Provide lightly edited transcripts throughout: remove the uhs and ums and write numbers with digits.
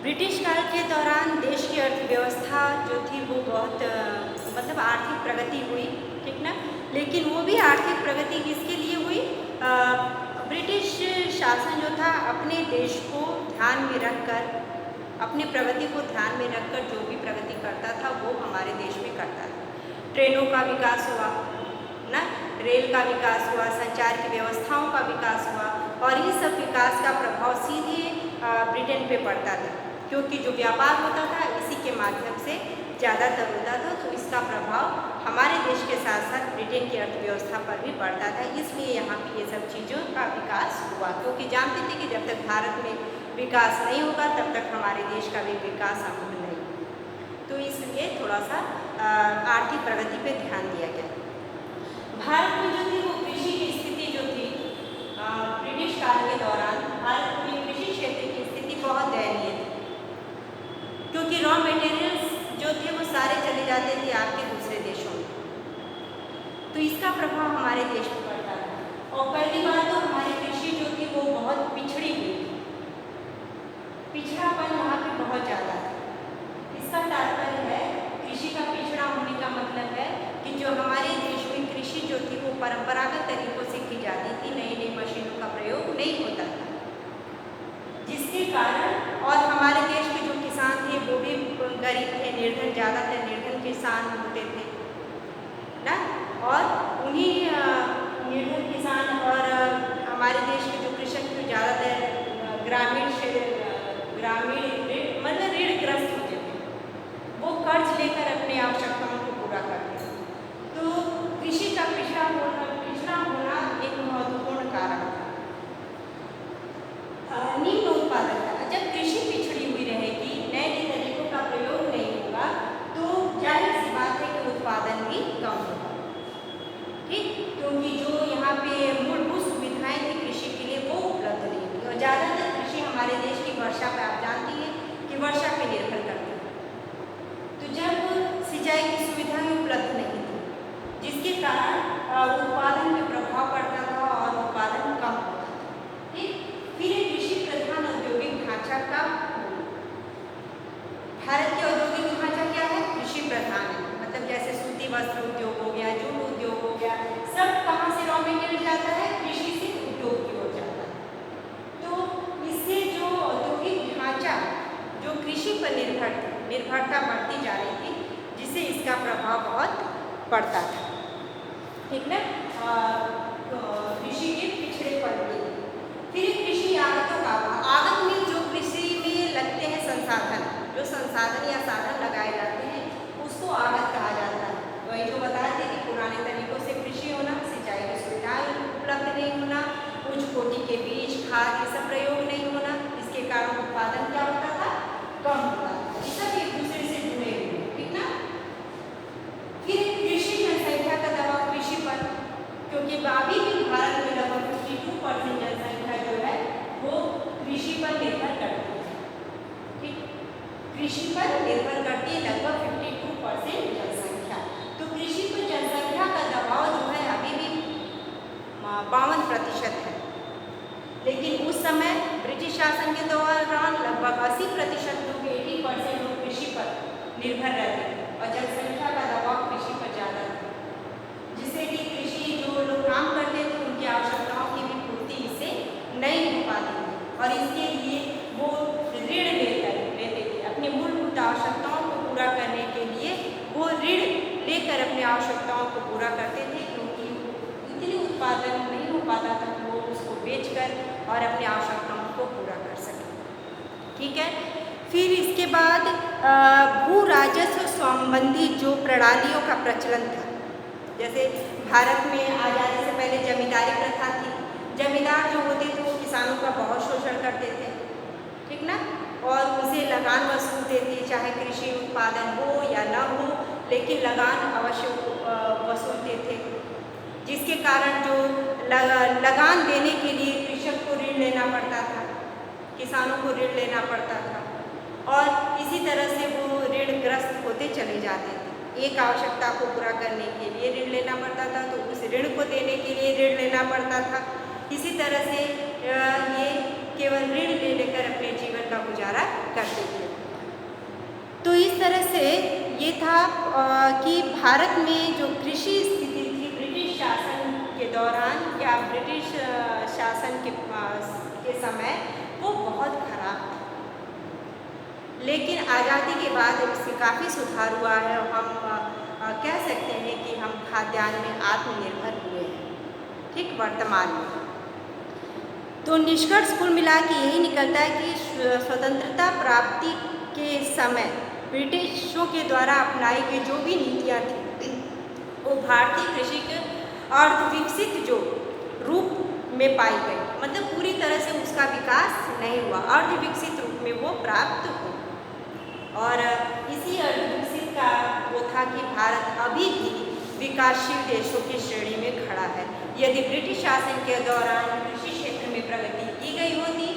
British काल के दौरान देश की अर्थव्यवस्था जो थी वो बहुत मतलब आर्थिक प्रगति हुई, ठीक ना। लेकिन वो भी आर्थिक प्रगति किसके लिए हुई? ब्रिटिश शासन जो था अपने देश को ध्यान में रखकर, अपनी प्रगति को ध्यान में रखकर जो भी प्रगति करता था वो हमारे देश में करता था। ट्रेनों का विकास हुआ ना, रेल का विकास हुआ, संचार की व्यवस्थाओं का विकास हुआ, और ये सब विकास का प्रभाव सीधे ब्रिटेन पे पड़ता था, क्योंकि जो व्यापार होता था इसी के माध्यम से ज़्यादातर होता था। तो इसका प्रभाव हमारे देश के साथ साथ ब्रिटेन की अर्थव्यवस्था पर भी पड़ता था। इसलिए यहाँ पे ये सब चीज़ों का विकास हुआ, क्योंकि जानते थे कि जब तक भारत में विकास नहीं होगा तब तक हमारे देश का भी विकास संभव नहीं। तो इसलिए थोड़ा सा आर्थिक प्रगति पे ध्यान दिया गया। भारत में जो थी वो कृषि की स्थिति जो थी ब्रिटिश काल के दौरान भारत में कृषि क्षेत्र की स्थिति बहुत दयनीय थी, क्योंकि रॉ मटेरियल्स जो थे वो सारे चले जाते थे आपके दूसरे देशों में। तो इसका प्रभाव हमारे देश पर पड़ता था। और पहली बात तो हमारी कृषि जो थी वो बहुत पिछड़ी हुई थी, पिछड़ापन वहाँ पे बहुत ज़्यादा था। इसका तात्पर्य है, कृषि का पिछड़ा होने का मतलब है कि जो हमारे देश में कृषि जो थी वो परंपरागत तरीकों से की जाती थी, नई नई मशीनों का प्रयोग नहीं होता था, जिसके कारण और हमारे देश के जो किसान थे वो भी गरीब थे, निर्धन, ज़्यादातर निर्धन किसान होते थे ना। और उन्हीं निर्धन किसान और हमारे देश के जो कृषक थे ज़्यादातर ग्रामीण मतलब ऋणग्रस्त होते थे, वो कर्ज लेकर अपनी आवश्यकताओं को पूरा करते थे। तो कृषि का पिछड़ा होना एक महत्वपूर्ण कारण था। निम्न उत्पादन का, जब कृषि पिछड़ी हुई रहेगी, नए नए तरीकों का प्रयोग नहीं होगा, तो जाहिर सी बात है कि उत्पादन भी कम होगा, ठीक। क्योंकि जो यहाँ पे मूलभूत सुविधाएं थी कृषि के लिए वो उपलब्ध नहीं थी, और ज़्यादातर कृषि हमारे देश की वर्षा पर, आप जानती हैं कि वर्षा पर निर्भर करती है। तो जब सिंचाई की सुविधाएं उपलब्ध नहीं थी, जिसके कारण उत्पादन में प्रभाव पड़ता था और उत्पादन कम होता था, ठीक। फिर एक कृषि प्रधान औद्योगिक ढांचा का, भारत के औद्योगिक ढांचा क्या है? कृषि प्रधान है। मतलब जैसे सूती वस्त्र उद्योग हो गया, जूट उद्योग हो गया, सब कहाँ से रॉ मटेरियल जाता है? कृषि से उद्योग की ओर जाता है। तो इससे जो औद्योगिक ढांचा जो कृषि पर निर्भरता बढ़ती जा रही थी, जिससे इसका प्रभाव बहुत पड़ता था, ठीक ना। कृषि के पिछड़ेपन के लिए फिर कृषि आगतों का, आगत में जो कृषि में लगते हैं संसाधन, जो संसाधन या साधन लगाए जाते हैं उसको आगत कहा जाता है। वही जो बताए थे कि पुराने तरीकों से कृषि होना, सिंचाई की सुविधाएं उपलब्ध नहीं होना, उच्च कोटि के बीज, खाद, ये सब प्रयोग नहीं होना, इसके कारण उत्पादन क्या होता था? कम होता था। ये सब एक दूसरे से जुड़े हुए, ठीक ना। फिर कृषि जनसंख्या का दबाव कृषि पर, क्योंकि अभी भी भारत में लगभग 52% जनसंख्या जो है वो कृषि पर निर्भर करती है, ठीक। कृषि पर निर्भर करती है लगभग 52% जनसंख्या। तो कृषि पर जनसंख्या का दबाव जो है अभी भी 52% है, लेकिन उस समय ब्रिटिश शासन के दौरान लगभग 80% लोग, 80% लोग कृषि पर निर्भर रहते थे, और जनसंख्या का दबाव कृषि पर ज़्यादा था, जिससे कि कृषि जो लोग काम करते थे उनकी आवश्यकताओं की भी पूर्ति इससे नहीं हो पाती थी, और इसके लिए वो ऋण लेते थे अपनी मूलभूत आवश्यकताओं को पूरा करने के लिए। वो ऋण लेकर अपनी आवश्यकताओं को पूरा करते थे, क्योंकि इतनी उत्पादन नहीं हो पाता था कि वो उसको बेचकर और अपनी आवश्यकताओं को पूरा कर सकें, ठीक है। फिर इसके बाद भू राजस्व संबंधी जो प्रणालियों का प्रचलन था, जैसे भारत में आज़ादी से पहले जमींदारी प्रथा थी। जमींदार जो होते थे वो किसानों का बहुत शोषण करते थे, ठीक ना, और उनसे लगान वसूलते थे, चाहे कृषि उत्पादन हो या न हो, लेकिन लगान अवश्य वसूलते थे, जिसके कारण जो लगान देने के लिए कृषक को ऋण लेना पड़ता था, किसानों को ऋण लेना पड़ता था, और इसी तरह से वो ऋणग्रस्त होते चले जाते थे। एक आवश्यकता को पूरा करने के लिए ऋण लेना पड़ता था, तो उस ऋण को देने के लिए ऋण लेना पड़ता था। इसी तरह से ये केवल ऋण ले लेकर अपने जीवन का गुजारा करते थे। तो इस तरह से ये था कि भारत में जो कृषि स्थिति थी ब्रिटिश शासन के दौरान या ब्रिटिश शासन के समय वो बहुत खराब थी। लेकिन आज़ादी के बाद इसमें काफ़ी सुधार हुआ है और हम कह सकते हैं कि हम खाद्यान्न में आत्मनिर्भर हुए हैं, ठीक, वर्तमान में। तो निष्कर्ष कुल मिला के यही निकलता है कि स्वतंत्रता प्राप्ति के समय ब्रिटिशों के द्वारा अपनाई गई जो भी नीतियाँ थी वो भारतीय कृषि के अर्धविकसित जो रूप में पाई गई, मतलब पूरी तरह से उसका विकास नहीं हुआ, अर्धविकसित रूप में वो प्राप्त हो। और इसी अर्धविकसित का वो था कि भारत अभी भी विकासशील देशों की श्रेणी में खड़ा है। यदि ब्रिटिश शासन के दौरान कृषि क्षेत्र में प्रगति की गई होती,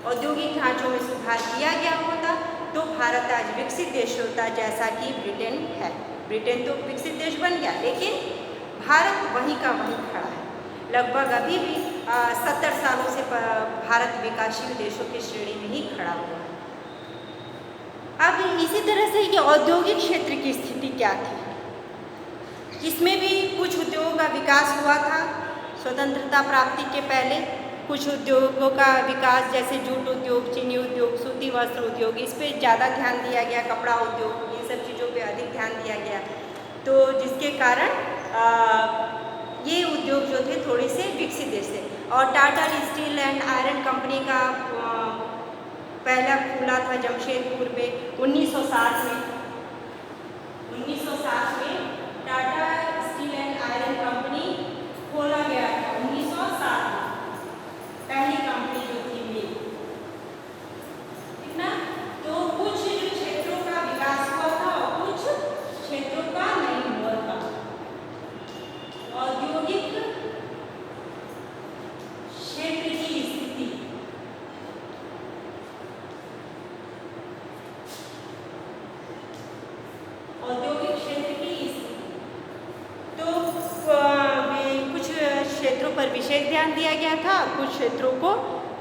औद्योगिक ढांचों में सुधार किया गया होता, तो भारत आज विकसित देश होता जैसा कि ब्रिटेन है। ब्रिटेन तो विकसित देश बन गया, लेकिन भारत वहीं का वहीं खड़ा है। लगभग अभी भी 70 सालों से भारत विकासशील देशों की श्रेणी में ही खड़ा हुआ है। अब इसी तरह से ये औद्योगिक क्षेत्र की स्थिति क्या थी, इसमें भी कुछ उद्योगों का विकास हुआ था स्वतंत्रता प्राप्ति के पहले। कुछ उद्योगों का विकास जैसे जूट उद्योग, चीनी उद्योग, सूती वस्त्र उद्योग, इस पे ज़्यादा ध्यान दिया गया, कपड़ा उद्योग, इन सब चीज़ों पे अधिक ध्यान दिया गया। तो जिसके कारण ये उद्योग जो थे थोड़े से विकसित देश थे। और Tata steel and iron company का पहला खुला था जमशेदपुर में 1960 में। 1960 में Tata steel and iron company खोला गया था 1960 में, पहली कंपनी जो थी मिल, ठीक ना। तो कुछ जो क्षेत्रों का विकास हुआ था और कुछ क्षेत्रों का नहीं हुआ था। औद्योगिक क्षेत्र की स्थिति, औद्योगिक क्षेत्र की स्थिति, तो कुछ क्षेत्रों पर विशेष ध्यान दिया गया था, कुछ क्षेत्रों को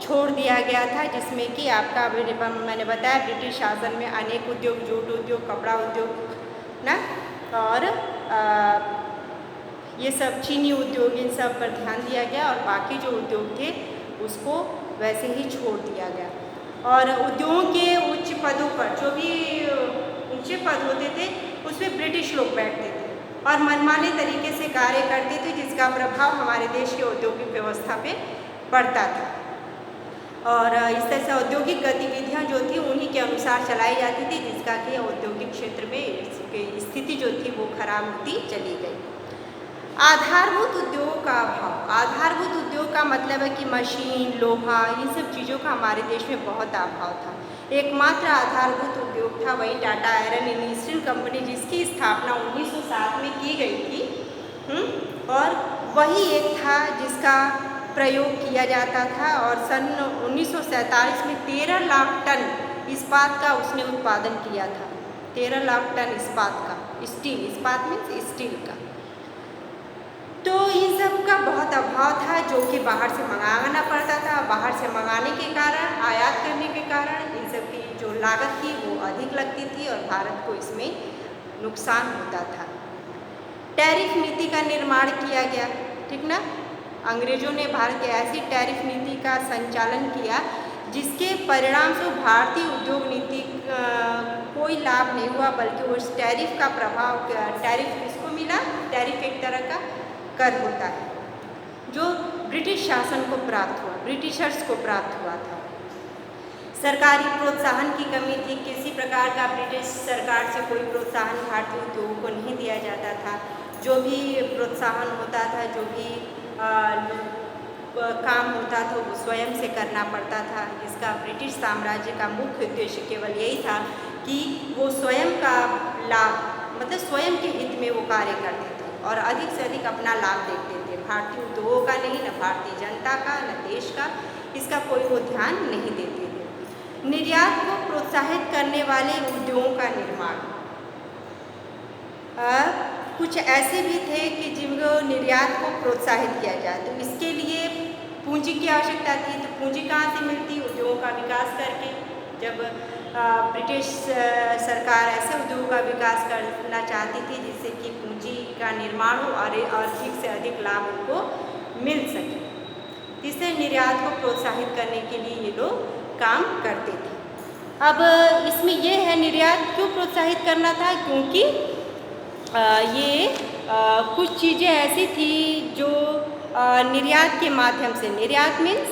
छोड़ दिया गया था, जिसमें कि आपका मैंने बताया ब्रिटिश शासन में अनेक उद्योग, जूट उद्योग, कपड़ा उद्योग ना, और ये सब चीनी उद्योग, इन सब पर ध्यान दिया गया और बाकी जो उद्योग थे उसको वैसे ही छोड़ दिया गया। और उद्योगों के उच्च पदों पर जो भी ऊंचे पद होते थे उसमें ब्रिटिश लोग बैठते थे और मनमाने तरीके से कार्य करते थे, जिसका प्रभाव हमारे देश की औद्योगिक व्यवस्था पे पड़ता था। और इस तरह से औद्योगिक गतिविधियाँ जो थी उन्हीं के अनुसार चलाई जाती थी, जिसका कि औद्योगिक क्षेत्र में इसकी स्थिति जो थी वो खराब होती चली गई। आधारभूत उद्योगों का अभाव, आधारभूत उद्योग का मतलब है कि मशीन, लोहा, इन सब चीज़ों का हमारे देश में बहुत अभाव था। एकमात्र आधारभूत उद्योग था वही Tata iron and steel company, जिसकी स्थापना 1907 में की गई थी और वही एक था जिसका प्रयोग किया जाता था। और सन 1947 में 13 लाख टन इस्पात का उसने उत्पादन किया था। 13 लाख टन इस्पात का, स्टील, इस्पात मीन्स स्टील का। तो इन सब का बहुत अभाव था जो कि बाहर से मंगाना पड़ता था। बाहर से मंगाने के कारण, आयात करने के कारण इन सब की जो लागत थी वो अधिक लगती थी और भारत को इसमें नुकसान होता था। टैरिफ नीति का निर्माण किया गया, ठीक ना। अंग्रेजों ने भारत की ऐसी टैरिफ नीति का संचालन किया जिसके परिणाम से भारतीय उद्योग नीति कोई लाभ नहीं हुआ, बल्कि उस टैरिफ का प्रभाव, टैरिफ किसको मिला? टैरिफ एक तरह का कर होता है जो ब्रिटिश शासन को प्राप्त हुआ, ब्रिटिशर्स को प्राप्त हुआ था। सरकारी प्रोत्साहन की कमी थी, किसी प्रकार का ब्रिटिश सरकार से कोई प्रोत्साहन भारतीय उद्योगों को नहीं दिया जाता था। जो भी प्रोत्साहन होता था, जो भी काम होता था वो स्वयं से करना पड़ता था, जिसका ब्रिटिश साम्राज्य का मुख्य उद्देश्य केवल यही था कि वो स्वयं का लाभ, मतलब स्वयं के हित में वो कार्य करते थे और अधिक से अधिक अपना लाभ देखते थे। भारतीय उद्योगों का नहीं, न भारतीय जनता का, न देश का, इसका कोई वो ध्यान नहीं देते थे। निर्यात को प्रोत्साहित करने वाले उद्योगों का निर्माण, कुछ ऐसे भी थे कि जिनको निर्यात को प्रोत्साहित किया जाए, तो इसके लिए पूंजी की आवश्यकता थी। तो पूंजी कहाँ से मिलती? उद्योगों का विकास करके, जब ब्रिटिश सरकार ऐसे उद्योग का विकास करना चाहती थी जिससे कि पूंजी का निर्माण हो और अधिक से अधिक लाभ उनको मिल सके। इससे निर्यात को प्रोत्साहित करने के लिए ये लोग काम करते थे। अब इसमें ये है निर्यात क्यों प्रोत्साहित करना था, क्योंकि कुछ चीज़ें ऐसी थी जो निर्यात के माध्यम से, निर्यात मीन्स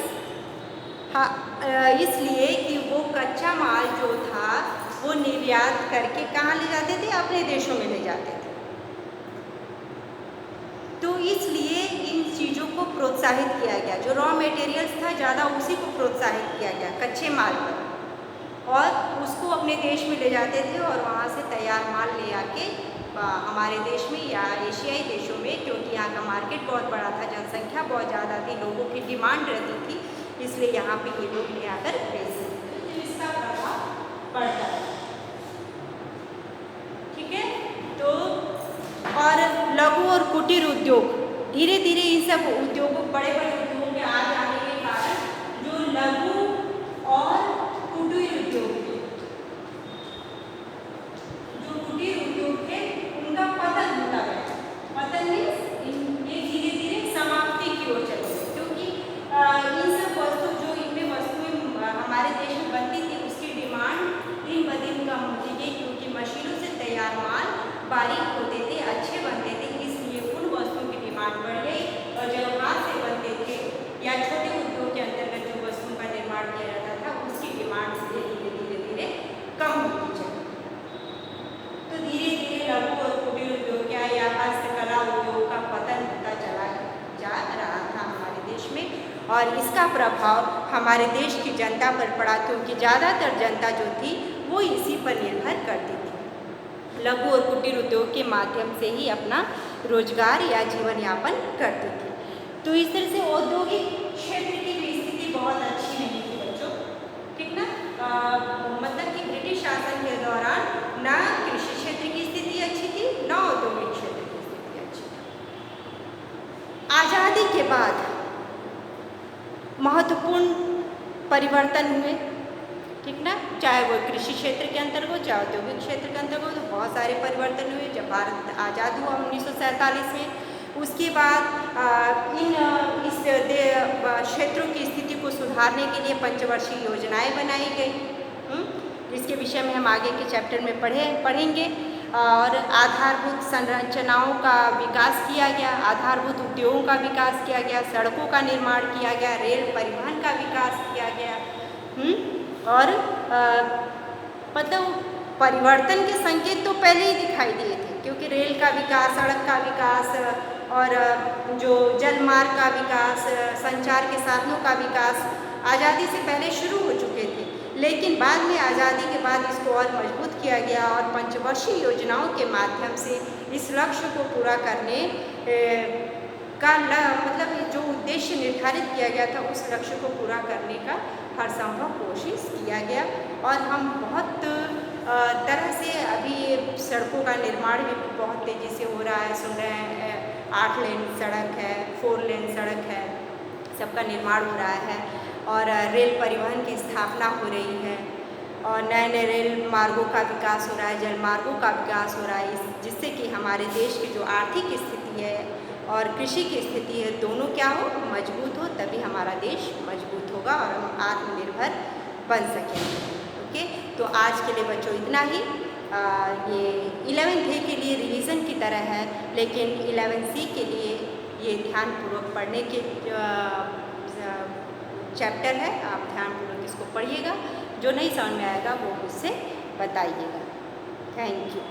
इसलिए कि वो कच्चा माल जो था वो निर्यात करके कहाँ ले जाते थे, अपने देशों में ले जाते थे। तो इसलिए इन चीज़ों को प्रोत्साहित किया गया, जो रॉ मटेरियल्स था ज़्यादा उसी को प्रोत्साहित किया गया, कच्चे माल पर, और उसको अपने देश में ले जाते थे और वहाँ से तैयार माल ले आके हमारे देश में या एशियाई देशों में, क्योंकि यहाँ का मार्केट बहुत बड़ा था, जनसंख्या बहुत ज़्यादा थी, लोगों की डिमांड रहती थी, इसलिए यहाँ पे ये लोग ले आकर बेचते थे, तो इसका प्रभाव पड़ता है। ठीक है, तो और लघु और कुटीर उद्योग, धीरे धीरे इन सब उद्योगों, बड़े बड़े उद्योगों के आ जाने के कारण जो लघु और कुटीर उद्योग थे, जो कुटीर उद्योग थे उनका पतन होता गया। पतन मीन्स ये धीरे धीरे समाप्ति की ओर चले गए, क्योंकि इन सब वस्तु, जो इनमें वस्तुएं हमारे देश में बनती थी, उसकी डिमांड दिन ब दिन कम होती गई, क्योंकि मशीनों से तैयार माल बारीक होते थे, अच्छे बनते थे, इसलिए उन वस्तुओं की डिमांड बढ़ गई। और जब हाथ से बनते थे या छोटे उद्योग के अंतर्गत जो वस्तुओं का निर्माण किया जाता था, उसकी डिमांड धीरे धीरे धीरे धीरे कम होती चली। तो धीरे धीरे लघु और कुटीर उद्योग या हस्तकला उद्योग का पतन होता चला जा रहा था हमारे देश में, और इसका प्रभाव हमारे देश की जनता पर पड़ा, क्योंकि ज़्यादातर जनता जो थी वो इसी पर निर्भर करती थी। लघु और कुटीर उद्योग के माध्यम से ही अपना रोजगार या जीवन यापन करती थी। तो इस तरह से औद्योगिक क्षेत्र की भी स्थिति बहुत अच्छी नहीं थी बच्चों, ठीक ना। मतलब कि ब्रिटिश शासन के दौरान ना कृषि क्षेत्र की स्थिति अच्छी थी, ना औद्योगिक क्षेत्र की स्थिति अच्छी थी। आज़ादी के बाद महत्वपूर्ण परिवर्तन हुए, ठीक ना, चाहे वो कृषि क्षेत्र के अंतर्गत हो, चाहे औद्योगिक क्षेत्र के अंतर्गत हो, बहुत सारे परिवर्तन हुए। जब भारत आज़ाद हुआ 1947 में, उसके बाद इस क्षेत्रों की स्थिति को सुधारने के लिए पंचवर्षीय योजनाएं बनाई गई, जिसके विषय में हम आगे के चैप्टर में पढ़ेंगे। और आधारभूत संरचनाओं का विकास किया गया, आधारभूत उद्योगों का विकास किया गया, सड़कों का निर्माण किया गया, रेल परिवहन का विकास किया गया। और मतलब परिवर्तन के संकेत तो पहले ही दिखाई दिए थे, क्योंकि रेल का विकास, सड़क का विकास और जो जल मार्ग का विकास, संचार के साधनों का विकास आज़ादी से पहले शुरू हो चुके थे। लेकिन बाद में आज़ादी के बाद इसको और मजबूत किया गया और पंचवर्षीय योजनाओं के माध्यम से इस लक्ष्य को पूरा करने का मतलब जो उद्देश्य निर्धारित किया गया था, उस लक्ष्य को पूरा करने का हर संभव कोशिश किया गया। और हम बहुत तरह से अभी सड़कों का निर्माण भी बहुत तेज़ी से हो रहा है, सुन रहे हैं 8 लेन सड़क है, 4 लेन सड़क है, सबका निर्माण हो रहा है। और रेल परिवहन की स्थापना हो रही है और नए नए रेल मार्गों का विकास हो रहा है, जल मार्गों का विकास हो रहा है, जिससे कि हमारे देश की जो आर्थिक स्थिति है और कृषि की स्थिति है, दोनों क्या हो, मजबूत हो, तभी हमारा देश मजबूत होगा और हम आत्मनिर्भर बन सकेंगे। ओके, तो आज के लिए बच्चों इतना ही। ये 11th A के लिए रिवीजन की तरह है, लेकिन 11th C के लिए ये ध्यानपूर्वक पढ़ने के चैप्टर है। आप ध्यानपूर्वक इसको पढ़िएगा, जो नहीं समझ में आएगा वो मुझसे बताइएगा। Thank you.